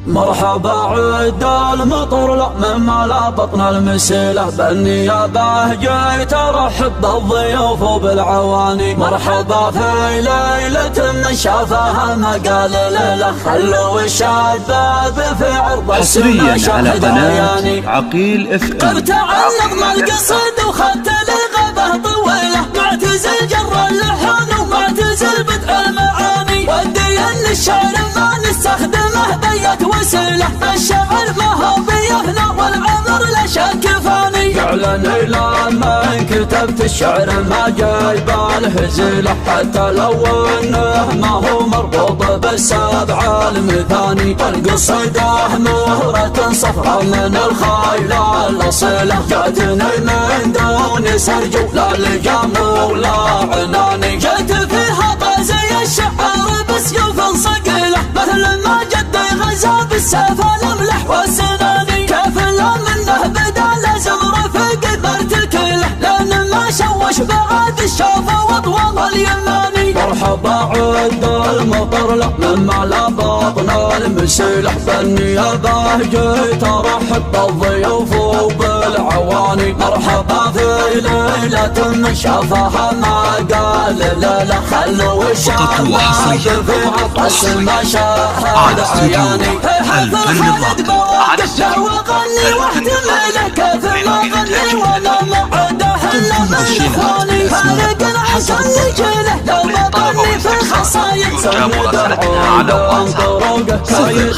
مرحبا عد المطر لا مما لا بطن المسيلة بالنيابة جيت ارحب بالضيوف وبالعواني. مرحبا في ليلة من شافها ما قال ليلة خلوا الشباب في عرض حصريا على قناة عقيل اف ام. قد تعلقنا القصيد وخدت لي غابة طويلة معتزل جر اللحن ومعتزل بدء المعاني. ودي ان الشعر ما نستخدمه بيت وسيلة الشعر ما هو بيهنا والعمر لا شك فاني. فعلا لما كتبت الشعر ما جايب الهزيلة حتى لو انه ما هو مربوط بالسبع المثاني. القصيدة مهرة صفرة من الخيل الاصيلة جاتني من دون سرج لا لجام ولا عناني. جيت فيها طازي الشعر بسيوف صقيلة مثل ما جدي غزا بالسيف الاملح والسناني. كيف لا منه بدا لازم رفيق مرتكله لان ما شوش بعد الشوفه واطول اليماني. مرحبا عد المطر لا مما لا بطن المسيلة بالنيابة جيت ارحب بالضيوف وبالعواني. مرحبا في ليلة من شافها ما قال لا خلوا الشباب في عطس ما شاهد عياني. حفل خالد بوقف له وغني واحتمله كيف ما غني وانا ما عده الا من اخواني. فارق العسل يجيله لو ما ظني في الخصايد سند عود طرقه كايد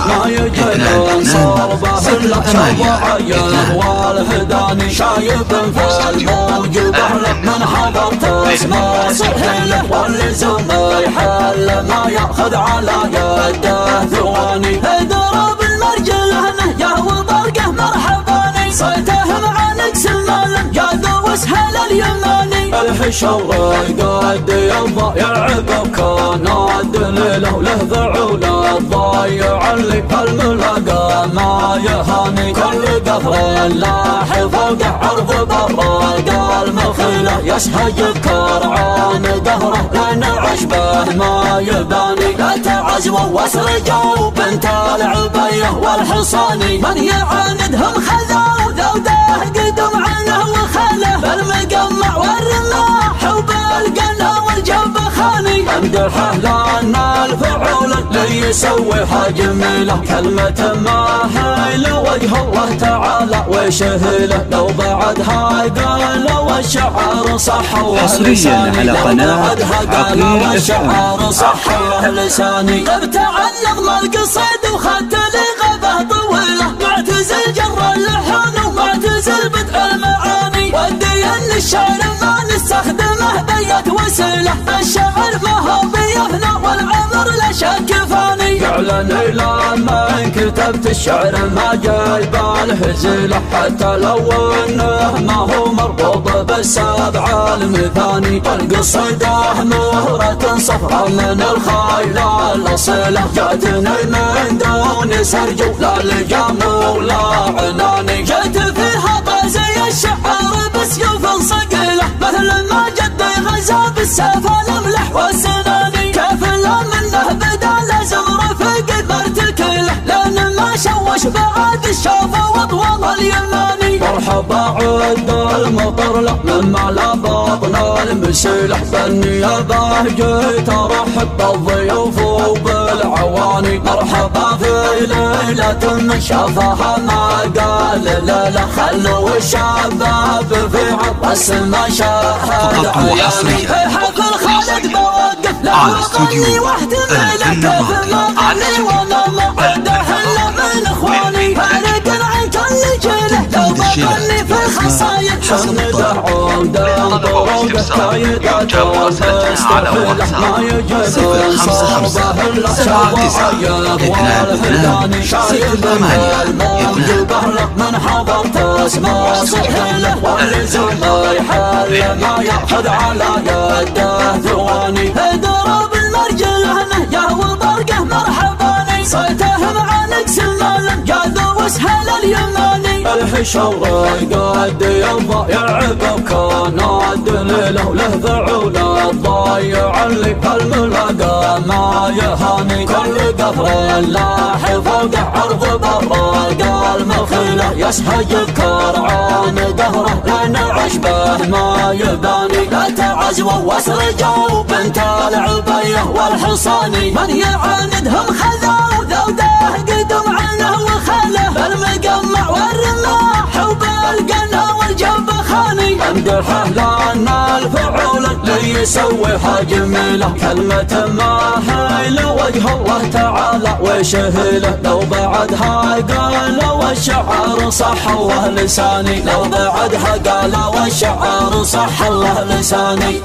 ما يجلون صوبه الا شوعين والهداني. شايب في الموج بحر من حضرت اسمه سهله واللزوم يحل ما ياخذ على يده ثواني. ضرب المرجله نهجه وبرقه مرحباني صيته مع نكس المال جاذو وسهل اليماني. الحشور قد يضيع بكان الدليل له ذعول الضايع اللي الملاقى ما يهاني. كل قفر لاح فوق عرض براق المخيله يسهج كرعان دهره لان عشبه ما يباني. لا تعزوا واسرجوا بنت العبيه والحصاني من يعاندهم خذوا ذوده قدم عنه وخله بالمقمع والرماح وبالقنا والجب خاني. امدحه لان الفعول اللي يسويها جميله كلمة ما هي لوجه الله تعالى وشهله لو بعدها قال والشعر صح. حصريا على قناة عقيل اف ام. صح لساني. قد تعلقنا القصيد وخدت لي غابة طويلة معتزل جر اللحن ومعتزل بدء المعاني. ودي ان الشعر ما نستخدمه بيت وسيلة الشعر ما هو بيهنا والعمر لا شك فاني. فعلا لما كتبت الشعر ما جايب الهزيلة حتى لو انه ما هو مربوط بالسبع المثاني. القصيدة مهرة صفرة من الخيل الاصيلة جاتني من دون سرج لا لجام ولا عناني. جيت فيها طازي الشعر بسيوف صقيلة مثل ما جدي غزا بالسيف الاملح والسناني. كيف لا منه بدا لازم رفيق مرتكله لان ما شوش بعد الشوفه واطول اليماني. مرحبا عد المطر لا مما لا بطن المسيلة بالنيابة جيت ارحب بالضيوف وبالعواني. مرحبا في ليلة من شافها ما قال لا خلوا الشباب في عطس ما شاهد عياني. حفل خالد بوقف له وغني واحتمله كيف ما غني وانا ما عده الا من اخواني. فارق العين كل جيله لو ما غني في الخصايد سند عود طرقه كايد ما يجلون صوبه الا شوعين والهداني. شايب في الموج بحر من حضرت اسمه سهله واللزوم يحل ما ياخذ على يده ثواني. ضرب المرجله نهجه وبرقه مرحباني صيته مع نكس المال جاذو وسهل اليماني. والحشور قد يمضى يعقب كان الدليل له فعول الضايع اللي بالملاقى ما يهاني كل قهر لاح فوق عرض برا المخيلة يسحج كرعان دهره لان عشبه ما يباني لا تعزو واسرجوا بنت العبيه والحصاني من يعاندهم خذوا ذوده قدم عنه وخله بالمقمع والرماح وبالقنا والجنب خاني امدحه لان الفعول اللي يسويها جميله كلمة ما هي لوجه الله تعالى وشهله لو بعدها قال والشعر صح الله لساني لو بعدها قال والشعر صح الله لساني.